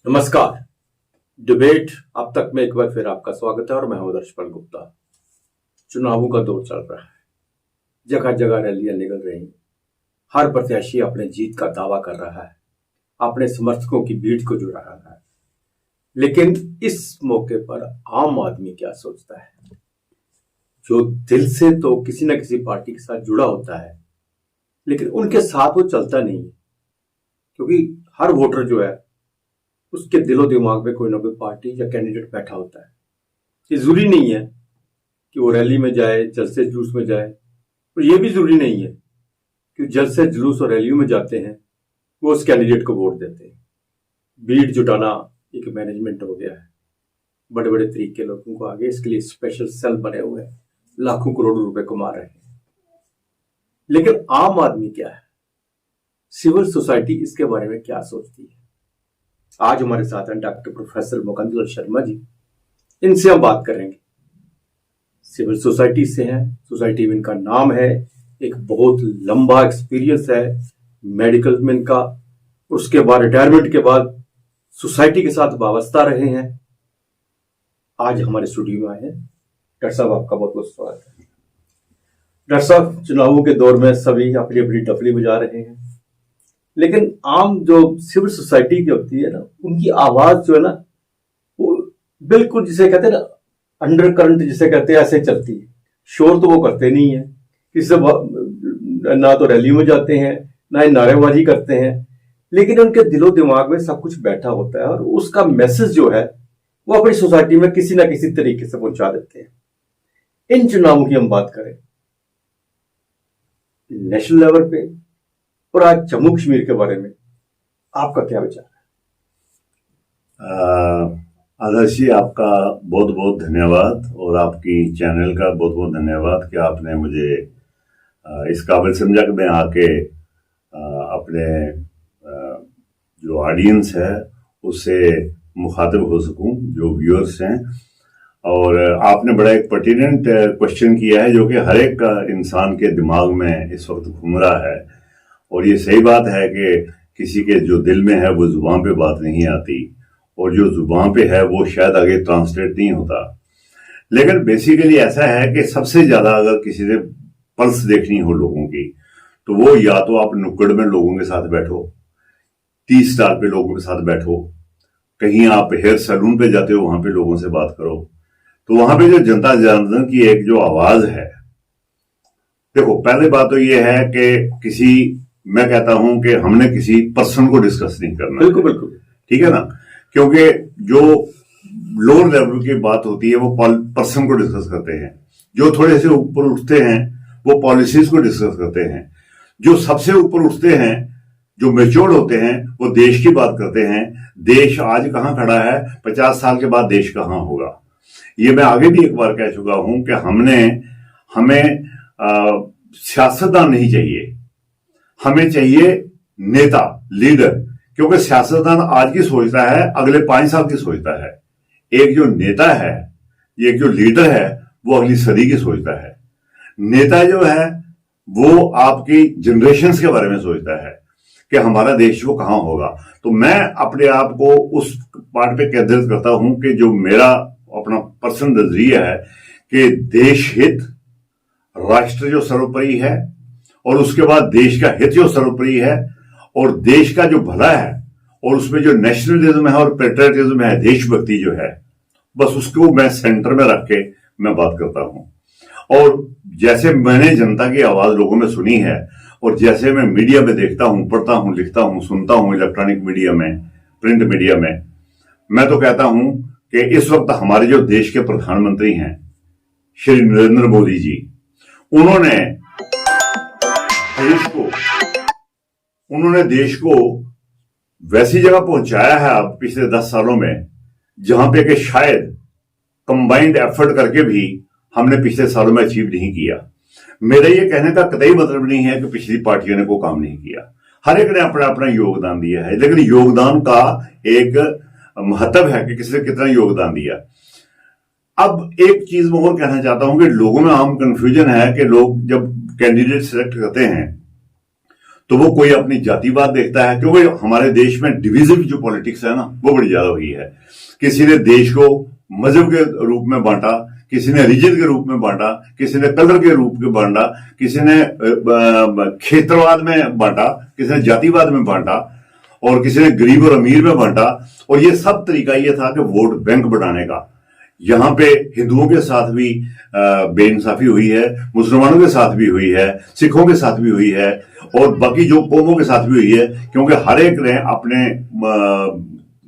नमस्कार। डिबेट अब तक में एक बार फिर आपका स्वागत है और मैं हूं दर्शपाल गुप्ता। चुनावों का दौर चल रहा है, जगह जगह रैलियां निकल रही हैं, हर प्रत्याशी अपने जीत का दावा कर रहा है, अपने समर्थकों की भीड़ को जुड़ा रहा है। लेकिन इस मौके पर आम आदमी क्या सोचता है, जो दिल से तो किसी न किसी पार्टी के साथ जुड़ा होता है, लेकिन उनके साथ वो चलता नहीं है, क्योंकि हर वोटर जो है उसके दिलो दिमाग में कोई ना कोई पार्टी या कैंडिडेट बैठा होता है। ये जरूरी नहीं है कि वो रैली में जाए, जलसे जुलूस में जाए, और ये भी जरूरी नहीं है कि जलसे जुलूस और रैलियों में जाते हैं वो उस कैंडिडेट को वोट देते हैं। भीड़ जुटाना एक मैनेजमेंट हो गया है, बड़े बड़े तरीके लोगों को आगे, इसके लिए स्पेशल सेल बने हुए हैं, लाखों करोड़ों रुपए कमा रहे हैं। लेकिन आम आदमी क्या है, सिविल सोसाइटी इसके बारे में क्या सोचती है? आज हमारे साथ हैं डॉक्टर प्रोफेसर मुकंदर शर्मा जी। इनसे हम बात करेंगे। सिविल सोसाइटी से हैं, सोसाइटी में इनका नाम है, एक बहुत लंबा एक्सपीरियंस है मेडिकल में इनका। उसके बाद रिटायरमेंट के बाद सोसाइटी के साथ वाबस्ता रहे हैं। आज हमारे स्टूडियो में आए हैं। डॉक्टर साहब, आपका बहुत बहुत स्वागत है। डॉक्टर साहब, चुनावों के दौर में सभी अपनी अपनी डफली बजा रहे हैं, लेकिन आम जो सिविल सोसाइटी की होती है ना, उनकी आवाज जो है ना, वो बिल्कुल जिसे कहते हैं ना, अंडर करंट जिसे कहते हैं, ऐसे चलती है। शोर तो वो करते नहीं है, किसी से ना तो रैली में जाते हैं, ना ही नारेबाजी करते हैं, लेकिन उनके दिलो दिमाग में सब कुछ बैठा होता है और उसका मैसेज जो है वो अपनी सोसाइटी में किसी ना किसी तरीके से पहुंचा देते हैं। इन चुनावों की हम बात करें नेशनल लेवल पे और आज जम्मू कश्मीर के बारे में, आपका क्या विचार है? आदर्श जी, आपका बहुत बहुत धन्यवाद और आपकी चैनल का बहुत बहुत धन्यवाद कि आपने मुझे इस काबिल समझा कि मैं आके अपने जो ऑडियंस है उससे मुखातिब हो सकूं, जो व्यूअर्स हैं। और आपने बड़ा एक पर्टिनेंट क्वेश्चन किया है जो कि हर एक इंसान के दिमाग में इस वक्त घूम रहा है। और ये सही बात है कि किसी के जो दिल में है वो जुबान पे बात नहीं आती, और जो जुबान पे है वो शायद आगे ट्रांसलेट नहीं होता। लेकिन बेसिकली ऐसा है कि सबसे ज्यादा अगर किसी से पल्स देखनी हो लोगों की, तो वो या तो आप नुक्कड़ में लोगों के साथ बैठो, 30 स्टार पे लोगों के साथ बैठो, कहीं आप हेयर सैलून पे जाते हो वहां पे लोगों से बात करो। तो वहां पे जो जनता जनार्दन की एक जो आवाज है, देखो पहली बात तो ये है कि मैं कहता हूं कि हमने किसी पर्सन को डिस्कस नहीं करना। बिल्कुल बिल्कुल, ठीक है ना, क्योंकि जो लोअर लेवल की बात होती है वो पर्सन को डिस्कस करते हैं, जो थोड़े से ऊपर उठते हैं वो पॉलिसीज को डिस्कस करते हैं, जो सबसे ऊपर उठते हैं, जो मेच्योर्ड होते हैं, वो देश की बात करते हैं। देश आज कहां खड़ा है, 50 साल के बाद देश कहां होगा। ये मैं आगे भी एक बार कह चुका हूं कि हमें सियासतदान नहीं चाहिए, हमें चाहिए नेता, लीडर। क्योंकि सियासतदान आज की सोचता है, अगले 5 साल की सोचता है। एक जो नेता है, एक जो लीडर है, वो अगली सदी की सोचता है। नेता जो है वो आपकी जनरेशंस के बारे में सोचता है कि हमारा देश वो कहां होगा। तो मैं अपने आप को उस पार्ट पे केंद्रित करता हूं कि जो मेरा अपना पर्सनल नजरिया है कि देश हित, राष्ट्र जो सर्वोपरि है, और उसके बाद देश का हित जो सर्वोपरि है, और देश का जो भला है, और उसमें जो नेशनलिज्म है और पेट्रियटिज्म है, देशभक्ति जो है, बस उसको मैं सेंटर में रख के मैं बात करता हूं। और जैसे मैंने जनता की आवाज लोगों में सुनी है, और जैसे मैं मीडिया में देखता हूं, पढ़ता हूं, लिखता हूं, सुनता हूं, इलेक्ट्रॉनिक मीडिया में, प्रिंट मीडिया में, मैं तो कहता हूं कि इस वक्त हमारे जो देश के प्रधानमंत्री हैं श्री नरेंद्र मोदी जी, उन्होंने देश को वैसी जगह पहुंचाया है अब पिछले 10 सालों में, जहां पे कि शायद कंबाइंड एफर्ट करके भी हमने पिछले सालों में अचीव नहीं किया। मेरा ये कहने का कतई मतलब नहीं है कि पिछली पार्टियों ने कोई काम नहीं किया, हर एक ने अपना अपना योगदान दिया है, लेकिन योगदान का एक महत्व है कि किसने कितना योगदान दिया। अब एक चीज मैं और कहना चाहता हूं कि लोगों में आम कंफ्यूजन है कि लोग जब कैंडिडेट सिलेक्ट करते हैं तो वो कोई अपनी जातिवाद देखता है, क्योंकि हमारे देश में डिविजिव जो पॉलिटिक्स है ना वो बड़ी ज्यादा हुई है। किसी ने देश को मजहब के रूप में बांटा, किसी ने रीजन के रूप में बांटा, किसी ने कलर के रूप में बांटा, किसी ने क्षेत्रवाद में बांटा, किसी ने जातिवाद में बांटा, और किसी ने गरीब और अमीर में बांटा। और ये सब तरीका ये था कि वोट बैंक बढ़ाने का। यहाँ पे हिंदुओं के साथ भी बेइंसाफी हुई है, मुसलमानों के साथ भी हुई है, सिखों के साथ भी हुई है, और बाकी जो कौमों के साथ भी हुई है, क्योंकि हर एक ने अपने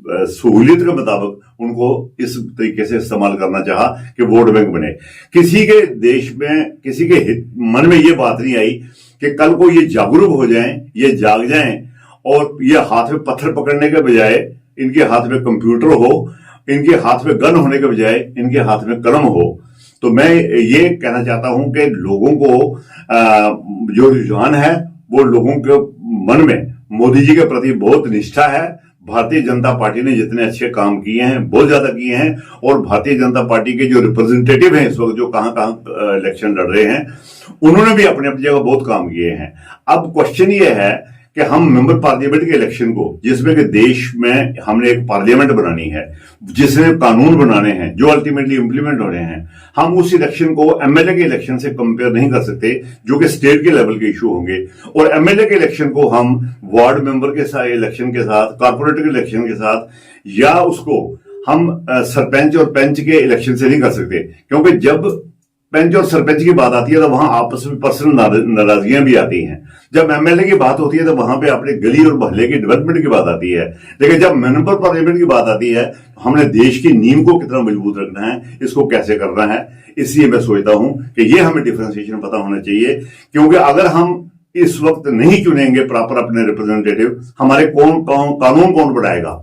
सहूलियत के मुताबिक उनको इस तरीके से इस्तेमाल करना चाहा कि वोट बैंक बने। किसी के देश में, किसी के मन में ये बात नहीं आई कि कल को ये जागरूक हो जाएं, ये जाग जाएं, और ये हाथ में पत्थर पकड़ने के बजाय इनके हाथ में कंप्यूटर हो, इनके हाथ में गन होने के बजाय इनके हाथ में कलम हो। तो मैं ये कहना चाहता हूं कि लोगों को जो रुझान है वो लोगों के मन में मोदी जी के प्रति बहुत निष्ठा है। भारतीय जनता पार्टी ने जितने अच्छे काम किए हैं बहुत ज्यादा किए हैं, और भारतीय जनता पार्टी के जो रिप्रेजेंटेटिव हैं इस वक्त जो कहां इलेक्शन लड़ रहे हैं, उन्होंने भी अपने अपनी जगह बहुत काम किए हैं। अब क्वेश्चन ये है कि हम मेंबर पार्लियामेंट के इलेक्शन को, जिसमें कि देश में हमने एक पार्लियामेंट बनानी है, जिसमें कानून बनाने हैं जो अल्टीमेटली इंप्लीमेंट हो रहे हैं, हम उस इलेक्शन को एमएलए के इलेक्शन से कंपेयर नहीं कर सकते, जो कि स्टेट के लेवल के इशू होंगे। और एमएलए के इलेक्शन को हम वार्ड मेंबर के साथ इलेक्शन के साथ, कारपोरेटर के इलेक्शन के साथ, या उसको हम सरपंच और पंच के इलेक्शन से नहीं कर सकते, क्योंकि जब पंच और सरपंच की बात आती है तो वहां आपस में पर्सनल नाराजगियां भी आती हैं। जब एमएलए की बात होती है तो वहां पे अपने गली और मोहल्ले की डेवलपमेंट की बात आती है। लेकिन जब मेंबर पार्लियामेंट की बात आती है, हमने देश की नींव को कितना मजबूत रखना है, इसको कैसे करना है, इसलिए मैं सोचता हूं कि ये हमें डिफरेंशिएशन पता होना चाहिए। क्योंकि अगर हम इस वक्त नहीं चुनेंगे प्रॉपर अपने रिप्रेजेंटेटिव, हमारे कानून कौन बढ़ाएगा?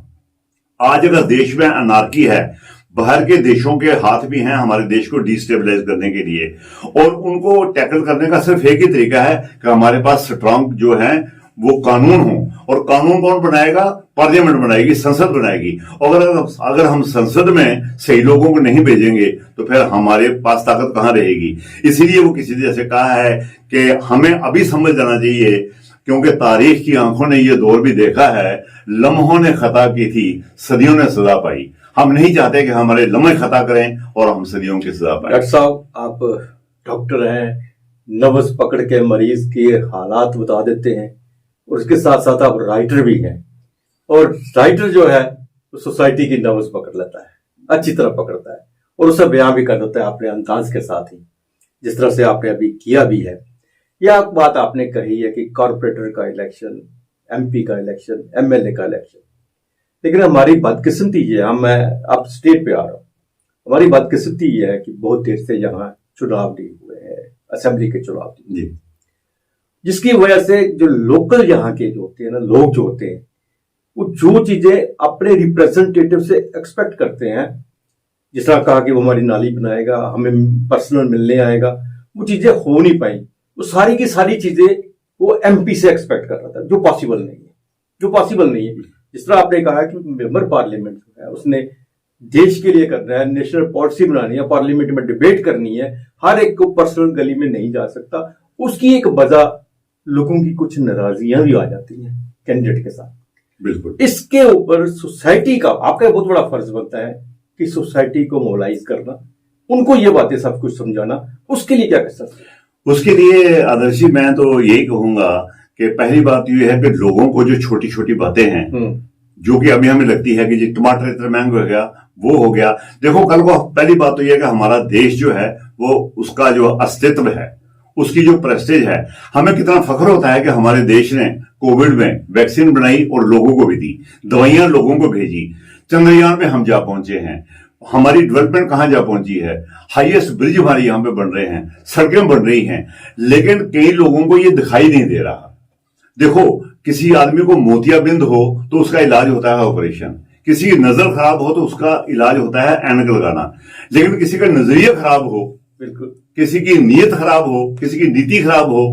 आज अगर देश में अनार्की है, बाहर के देशों के हाथ भी हैं हमारे देश को डिस्टेबलाइज करने के लिए, और उनको टैकल करने का सिर्फ एक ही तरीका है कि हमारे पास स्ट्रांग जो है वो कानून हो। और कानून कौन बनाएगा? पार्लियामेंट बनाएगी, संसद बनाएगी। और अगर हम संसद में सही लोगों को नहीं भेजेंगे तो फिर हमारे पास ताकत कहां रहेगी? इसीलिए वो किसी ने जैसे कहा है कि हमें अभी समझ जाना चाहिए, क्योंकि तारीख की आंखों ने यह दौर भी देखा है, लम्हों ने खता की थी, सदियों ने सजा पाई। हम नहीं चाहते कि हमारे लम्हे खता करें और हम सदियों की सजा पाएं। डॉक्टर साहब, आप डॉक्टर हैं, नब्ज पकड़ के मरीज के हालात बता देते हैं, और उसके साथ साथ आप राइटर भी हैं। और राइटर जो है वो सोसाइटी की नब्ज पकड़ लेता है, अच्छी तरह पकड़ता है, और उसे बयान भी कर देता है अपने अंदाज के साथ ही, जिस तरह से आपने अभी किया भी है। यह बात आपने कही है कि कॉर्पोरेटर का इलेक्शन, एमपी का इलेक्शन, एमएलए का इलेक्शन, लेकिन हमारी बदकिस्मती ये है, मैं अब स्टेट पे आ रहा हूँ, हमारी बदकिस्मती ये है कि बहुत देर से यहाँ चुनाव नहीं हुए हैं, असेंबली के चुनाव नहीं, जिसकी वजह से जो लोकल यहाँ के जो होते हैं ना, लोग जो होते हैं, वो जो चीजें अपने रिप्रेजेंटेटिव से एक्सपेक्ट करते हैं, जिस तरह कहा कि वो हमारी नाली बनाएगा, हमें पर्सनल मिलने आएगा, वो चीजें हो नहीं पाई। वो सारी की सारी चीजें वो एमपी से एक्सपेक्ट कर रहा था, जो पॉसिबल नहीं है। जिस तरह आपने कहा कि मेंबर पार्लियामेंट जो है उसने देश के लिए करना है, नेशनल पॉलिसी बनानी है, पार्लियामेंट में डिबेट करनी है, हर एक को पर्सनल गली में नहीं जा सकता। उसकी एक वजह लोगों की कुछ नाराजगियां भी आ जाती हैं कैंडिडेट के साथ। बिल्कुल, इसके ऊपर सोसाइटी का आपका बहुत बड़ा फर्ज बनता है कि सोसाइटी को मोबिलाइज करना, उनको ये बातें सब कुछ समझाना। उसके लिए क्या कर सकते हैं? उसके लिए आदर्शी मैं तो यही कहूंगा कि पहली बात यह है कि लोगों को जो छोटी छोटी बातें हैं, जो कि अभी हमें लगती है कि जी टमाटर इतना महंगा हो गया, वो हो गया। देखो, कल को पहली बात तो यह है कि हमारा देश जो है वो उसका जो अस्तित्व है, उसकी जो प्रेस्टेज है, हमें कितना फख्र होता है कि हमारे देश ने कोविड में वैक्सीन बनाई और लोगों को भी दी, दवाइयां लोगों को भेजी, चंद्रयान में हम जा पहुंचे हैं, हमारी डेवलपमेंट कहां जा पहुंची है, हाईएस्ट ब्रिज हमारे यहां पे बन रहे हैं, सड़कें बन रही हैं। लेकिन कई लोगों को ये दिखाई नहीं दे रहा। देखो, किसी आदमी को मोतियाबिंद हो तो उसका इलाज होता है ऑपरेशन, किसी की नजर खराब हो तो उसका इलाज होता है ऐनक लगाना। लेकिन किसी का नजरिया खराब हो, बिल्कुल, किसी की नीयत खराब हो, किसी की नीति खराब हो,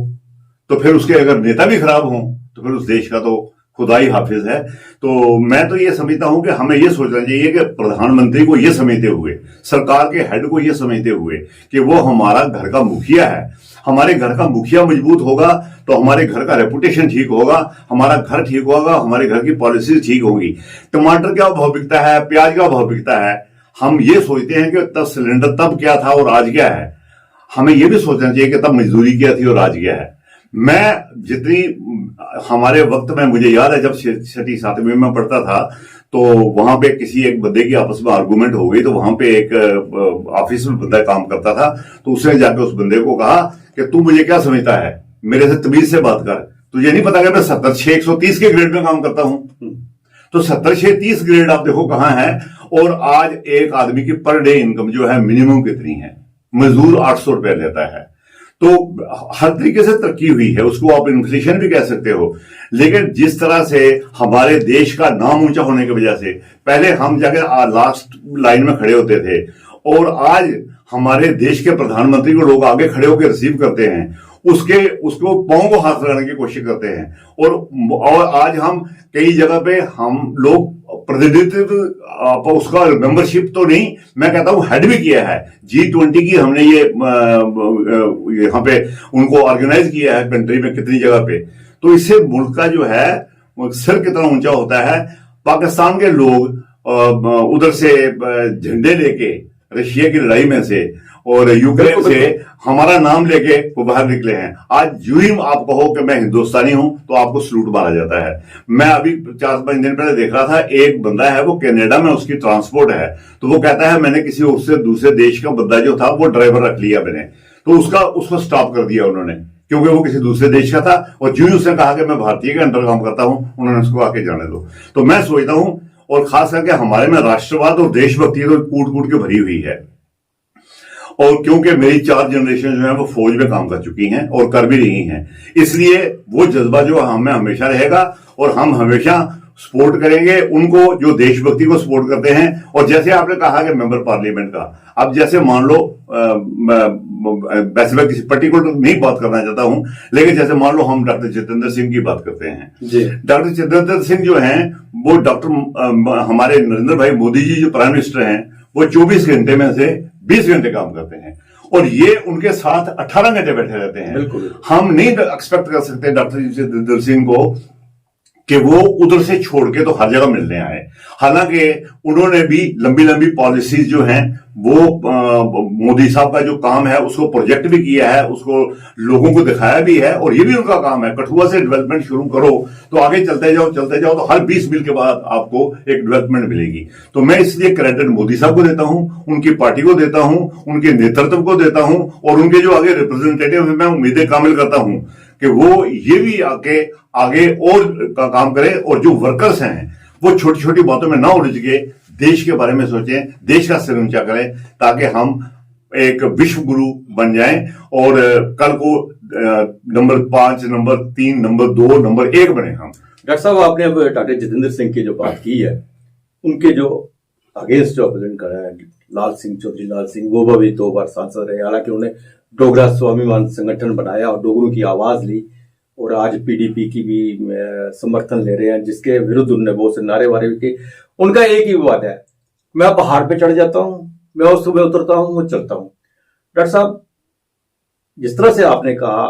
तो फिर उसके अगर नेता भी खराब हो तो फिर उस देश का तो खुदा ही हाफिज है। तो मैं तो ये समझता हूं कि हमें ये सोचना चाहिए कि प्रधानमंत्री को ये समझते हुए, सरकार के हेड को ये समझते हुए कि वो हमारा घर का मुखिया है, हमारे घर का मुखिया मजबूत होगा तो हमारे घर का रेपुटेशन ठीक होगा, हमारा घर ठीक होगा, हमारे घर की पॉलिसी ठीक होगी। टमाटर क्या भाव बिकता है, प्याज का भाव बिकता है, हम ये सोचते हैं कि तब सिलेंडर तब क्या था और आज क्या है। हमें यह भी सोचना चाहिए कि तब मजदूरी क्या थी और आज क्या है। मैं जितनी हमारे वक्त में, मुझे याद है जब 6वीं 7वीं में पढ़ता था तो वहां पे किसी एक बंदे की आपस में आर्गुमेंट हो गई, तो वहां पे एक ऑफिस में बंदा काम करता था, तो उसने जाकर उस बंदे को कहा कि तू मुझे क्या समझता है, मेरे से तमीज से बात कर, तुझे नहीं पता कि मैं 70/6 130 के ग्रेड में काम करता हूं। तो 70/6 30 ग्रेड आप देखो कहां है। और आज एक आदमी की पर डे इनकम जो है मिनिमम कितनी है, मजदूर 800 रुपए लेता है। तो हर तरीके से तरक्की हुई है, उसको आप इन्फ्लेशन भी कह सकते हो। लेकिन जिस तरह से हमारे देश का नाम ऊंचा होने की वजह से पहले हम जाकर लास्ट लाइन में खड़े होते थे, और आज हमारे देश के प्रधानमंत्री को लोग आगे खड़े होकर रिसीव करते हैं, उसको पांव को हाथ लगाने की कोशिश करते हैं। और आज हम कई जगह पे हम लोग प्रतिनिधित्व उसका मेंबरशिप तो नहीं, मैं कहता हूं हेड भी किया है। G20 की हमने ये यहाँ पे उनको ऑर्गेनाइज किया है कंट्री में कितनी जगह पे। तो इससे मुल्क का जो है सिर कितना ऊंचा होता है। पाकिस्तान के लोग उधर से झंडे लेके रशिया की लड़ाई में से और यूक्रेन से हमारा नाम लेके वो बाहर निकले हैं। आज यूं ही आप कहो कि मैं हिंदुस्तानी हूं तो आपको सलूट मारा जाता है। मैं अभी 4-5 दिन पहले देख रहा था, एक बंदा है वो कनाडा में, उसकी ट्रांसपोर्ट है, तो वो कहता है मैंने किसी उससे दूसरे देश का बंदा जो था वो ड्राइवर रख लिया मैंने, तो उसको स्टॉप कर दिया उन्होंने, क्योंकि वो किसी दूसरे देश का था। और जो ही उसने कहा कि मैं भारतीय के अंडर काम करता हूं, उन्होंने उसको आके जाने दो। तो मैं सोचता हूं, और खास करके हमारे में राष्ट्रवाद और देशभक्ति तो कूट कूट के भरी हुई है। और क्योंकि मेरी 4 जनरेशन जो है वो फौज में काम कर चुकी हैं और कर भी रही हैं, इसलिए वो जज्बा जो हमें हमेशा रहेगा और हम हमेशा सपोर्ट करेंगे उनको जो देशभक्ति को सपोर्ट करते हैं। और जैसे आपने कहा कि मेंबर पार्लियामेंट का, अब जैसे मान लो, वैसे मैं किसी पर्टिकुलर नहीं बात करना चाहता हूं, लेकिन जैसे मान लो हम डॉक्टर जितेंद्र सिंह की बात करते हैं। डॉक्टर जितेंद्र सिंह जो हैं वो हमारे नरेंद्र भाई मोदी जी जो प्राइम मिनिस्टर हैं, वो 24 घंटे में से 20 घंटे काम करते हैं और ये उनके साथ 18 घंटे बैठे रहते हैं। बिल्कुल। हम नहीं एक्सपेक्ट कर सकते डॉक्टर जितेंद्र सिंह को कि वो उधर से छोड़ के तो हर जगह मिलने आए। हालांकि उन्होंने भी लंबी लंबी पॉलिसीज जो हैं वो मोदी साहब का जो काम है उसको प्रोजेक्ट भी किया है, उसको लोगों को दिखाया भी है, और ये भी उनका काम है। कठुआ से डेवलपमेंट शुरू करो तो आगे चलते जाओ तो हर 20 मील के बाद आपको एक डेवलपमेंट मिलेगी। तो मैं इसलिए क्रेडिट मोदी साहब को देता हूं, उनकी पार्टी को देता हूं, उनके नेतृत्व को देता हूं, और उनके जो आगे रिप्रेजेंटेटिव है मैं उम्मीदें कामिल करता हूं कि वो ये भी आगे और काम करें, और जो वर्कर्स हैं वो छोटी छोटी बातों में ना उलझ के देश के बारे में सोचें, देश का सिर ऊंचा करें, ताकि हम एक विश्व गुरु बन जाएं और कल को नंबर 5, नंबर 3, नंबर 2, नंबर 1 बने हम। डॉक्टर साहब, आपने अब डॉक्टर जितेंद्र सिंह की जो बात की है, उनके जो अगेंस्ट जो प्रेजेंट कर रहा है चौधरी लाल सिंह, वो भी 2 बार सांसद रहे। हालांकि उन्होंने डोगरा स्वाभिमान संगठन बनाया और डोगरों की आवाज ली, और आज पीडीपी की भी समर्थन ले रहे हैं, जिसके विरुद्ध उन्होंने बहुत से नारे वारे किए। उनका एक ही बात है, मैं पहाड़ पे चढ़ जाता हूं, मैं उस सुबह उतरता हूं, वो चलता हूं। डॉक्टर साहब, जिस तरह से आपने कहा,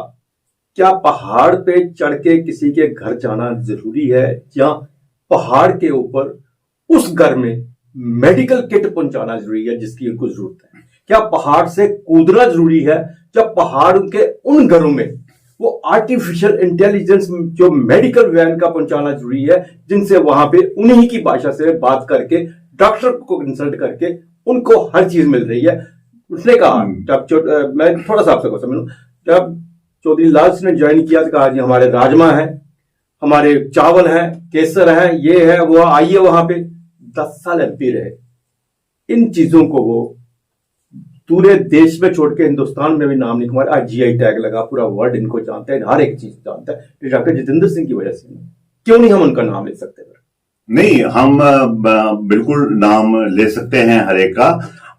क्या पहाड़ पे चढ़ के किसी के घर जाना जरूरी है, या पहाड़ के ऊपर उस घर में मेडिकल किट पहुंचाना जरूरी है जिसकी उनको जरूरत है? क्या पहाड़ से कूदना जरूरी है, जब पहाड़ के उन घरों में वो आर्टिफिशियल इंटेलिजेंस जो मेडिकल वैन का पहुंचाना जरूरी है, जिनसे वहां पे उन्हीं की भाषा से बात करके, डॉक्टर को कंसल्ट करके उनको हर चीज मिल रही है? उसने कहा, मैं थोड़ा सा आपसे क्वेश्चन, जब चौधरी लाल सिंह ने ज्वाइन किया तो कहा जी हमारे राजमा है, हमारे चावल है, केसर है, ये है, वो आइए वहां पे। 10 साल एमपी रहे। इन चीजों को वो पूरे देश में छोड़ के हिंदुस्तान में भी नाम नहीं कमाया। आज जीआई टैग लगा, पूरा वर्ल्ड इनको जानता है, हर एक चीज जानता है। डॉक्टर जितेंद्र सिंह की वजह से क्यों नहीं हम उनका नाम ले सकते? नहीं, हम बिल्कुल नाम ले सकते हैं हर एक का।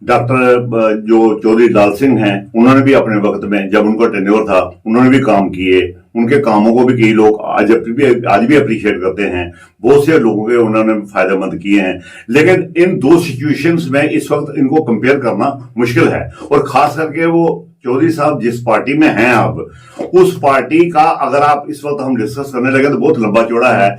डॉक्टर जो चौधरी लाल सिंह हैं, उन्होंने भी अपने वक्त में जब उनका टेन्योर था, उन्होंने भी काम किए। उनके कामों को भी कई लोग आज भी अप्रिशिएट करते हैं। बहुत से लोगों के उन्होंने फायदेमंद किए हैं। लेकिन इन 2 सिचुएशंस में इस वक्त इनको कंपेयर करना मुश्किल है, और खास करके वो चौधरी साहब जिस पार्टी में हैं अब, उस पार्टी का अगर आप इस वक्त हम डिस्कस करने लगे तो बहुत लंबा चौड़ा है।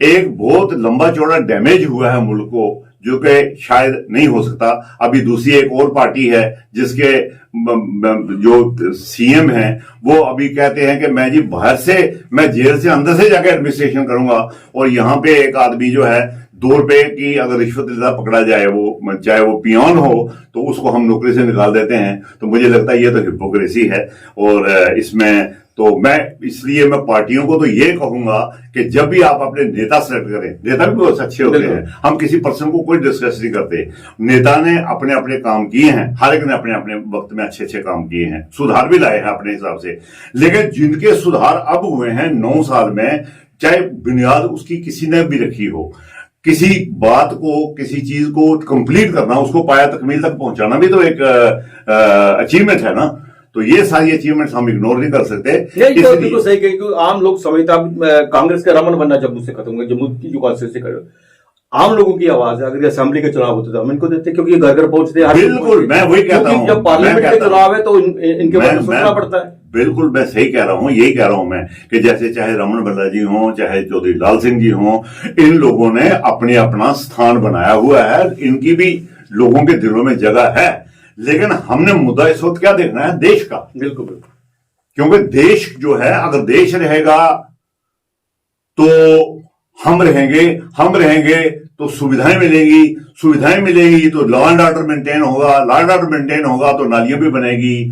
एक बहुत लंबा चौड़ा डैमेज हुआ है मुल्क को, जो कि शायद नहीं हो सकता। अभी दूसरी एक और पार्टी है जिसके जो सीएम हैं वो अभी कहते हैं कि मैं जी बाहर से, मैं जेल से अंदर से जाकर एडमिनिस्ट्रेशन करूंगा, और यहाँ पे एक आदमी जो है 2 रुपए की अगर रिश्वत लेता पकड़ा जाए, वो चाहे वो पियोन हो, तो उसको हम नौकरी से निकाल देते हैं। तो मुझे लगता है ये तो हिपोक्रेसी है। और इसमें तो मैं इसलिए मैं पार्टियों को तो ये कहूंगा कि जब भी आप अपने नेता सेलेक्ट करें, नेता भी बहुत अच्छे होते हैं, हम किसी पर्सन को कोई डिस्कस नहीं करते, नेता ने अपने अपने काम किए हैं, हर एक ने अपने अपने वक्त में अच्छे अच्छे काम किए हैं, सुधार भी लाए हैं अपने हिसाब से। लेकिन जिनके सुधार अब हुए हैं 9 साल में, चाहे बुनियाद उसकी किसी ने भी रखी हो, किसी बात को, किसी चीज को कंप्लीट करना, उसको पाया तकमील तक पहुंचाना भी तो एक अचीवमेंट है ना। तो ये सारी अचीवमेंट्स हम इग्नोर नहीं कर सकते। यही तो बिल्कुल सही कही, क्योंकि आम लोग समझता कांग्रेस का रमन बनना जम्मू से खत्म हुआ, जम्मू की जो कॉन्स्टिट्यूंसी कर, आम लोगों की आवाज है। अगर असेंबली के चुनाव होते तो हम इनको देते, क्योंकि घर घर पहुंचते हैं। बिल्कुल, मैं वही कहता हूं, जब पार्लियामेंट के चुनाव है तो इनके बारे में सोचना पड़ता है। बिल्कुल मैं सही कह रहा हूं, यही कह रहा हूं मैं कि जैसे चाहे रमन बल्ला जी हों, चाहे चौधरी लाल सिंह जी हों, इन लोगों ने अपने अपना स्थान बनाया हुआ है, इनकी भी लोगों के दिलों में जगह है। लेकिन हमने मुद्दा इस वक्त क्या देखना है, देश का। बिल्कुल बिल्कुल, क्योंकि देश जो है, अगर देश रहेगा तो हम रहेंगे तो सुविधाएं मिलेंगी तो लॉ एंड ऑर्डर मेंटेन होगा, तो नालियां भी बनेगी,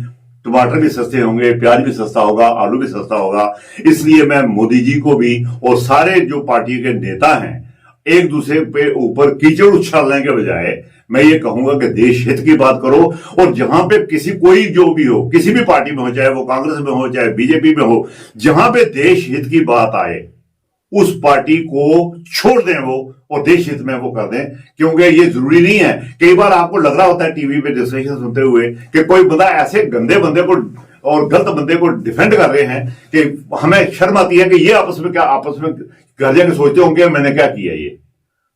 टमाटर भी सस्ते होंगे, प्याज भी सस्ता होगा, आलू भी सस्ता होगा। इसलिए मैं मोदी जी को भी और सारे जो पार्टी के नेता हैं, एक दूसरे पे ऊपर कीचड़ उछालने के बजाय मैं ये कहूंगा कि देश हित की बात करो। और जहां पे कोई जो भी हो, किसी भी पार्टी में हो, चाहे वो कांग्रेस में हो, चाहे बीजेपी में हो, जहां पे देश हित की बात आए उस पार्टी को छोड़ दें वो, और देश हित में वो कर दें। क्योंकि ये जरूरी नहीं है, कई बार आपको लग रहा होता है टीवी पे डिस्कशन सुनते हुए कि कोई बंदा ऐसे गंदे बंदे को और गलत बंदे को डिफेंड कर रहे हैं कि हमें शर्म आती है कि ये आपस में घर जाके सोचते होंगे मैंने क्या किया। ये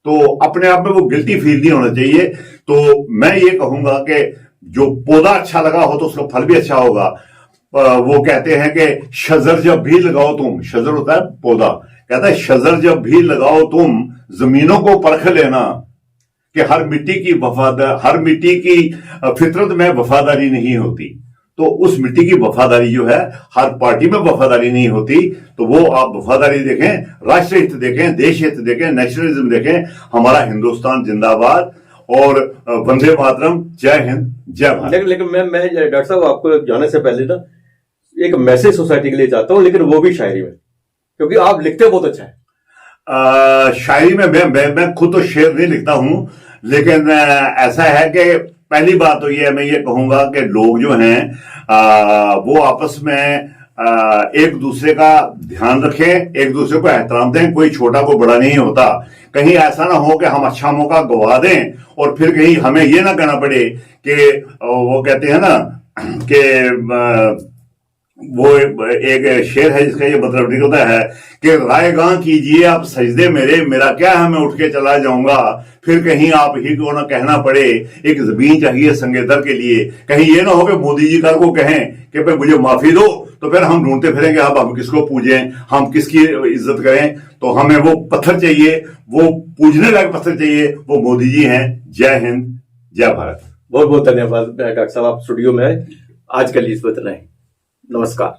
तो अपने आप में वो गिल्टी फील नहीं होना चाहिए। तो मैं ये कहूंगा कि जो पौधा अच्छा लगा हो तो उसका फल भी अच्छा होगा। वो कहते हैं कि शजर जब भी लगाओ तुम, शजर होता है पौधा, कहता है शजर जब भी लगाओ तुम, जमीनों को परख लेना कि हर मिट्टी की फितरत में वफादारी नहीं होती। तो उस मिट्टी की वफादारी जो है, हर पार्टी में वफादारी नहीं होती। तो वो आप वफादारी देखें, राष्ट्र हित देखें, देश हित देखें, नेशनलिज्म देखें। हमारा हिंदुस्तान जिंदाबाद और वंदे मातरम, जय हिंद, जय भारत। लेकिन मैं डॉक्टर साहब आपको जाने से पहले ना एक मैसेज सोसाइटी के लिए चाहता हूं, लेकिन वो भी शायरी में, क्योंकि आप लिखते बहुत अच्छा है। शायरी में मैं खुद तो शेर नहीं लिखता हूं, लेकिन ऐसा है कि पहली बात तो ये मैं ये कहूंगा कि लोग जो हैं वो आपस में एक दूसरे का ध्यान रखें, एक दूसरे को एहतराम दें। कोई छोटा को बड़ा नहीं होता। कहीं ऐसा ना हो कि हम अच्छा मौका गवा दें और फिर कहीं हमें ये ना कहना पड़े कि वो कहते हैं ना कि वो एक शेर है जिसका ये मतलब निकलता है कि रायगां कीजिए आप सजदे मेरे, मेरा क्या है मैं उठ के चला जाऊंगा, फिर कहीं आप ही को ना कहना पड़े एक जमीन चाहिए संगेतर के लिए। कहीं ये ना हो कि मोदी जी कल को कहें कि भाई मुझे माफी दो, तो फिर हम ढूंढते फिरेंगे अब हम किसको पूजें, हम किसकी इज्जत करें। तो हमें वो पत्थर चाहिए, वो पूजने लायक पत्थर चाहिए, वो मोदी जी हैं। जय हिंद, जय भारत। बहुत बहुत धन्यवाद डॉक्टर साहब, आप स्टूडियो में आज के लिए इस वक्त रहे। नमस्कार।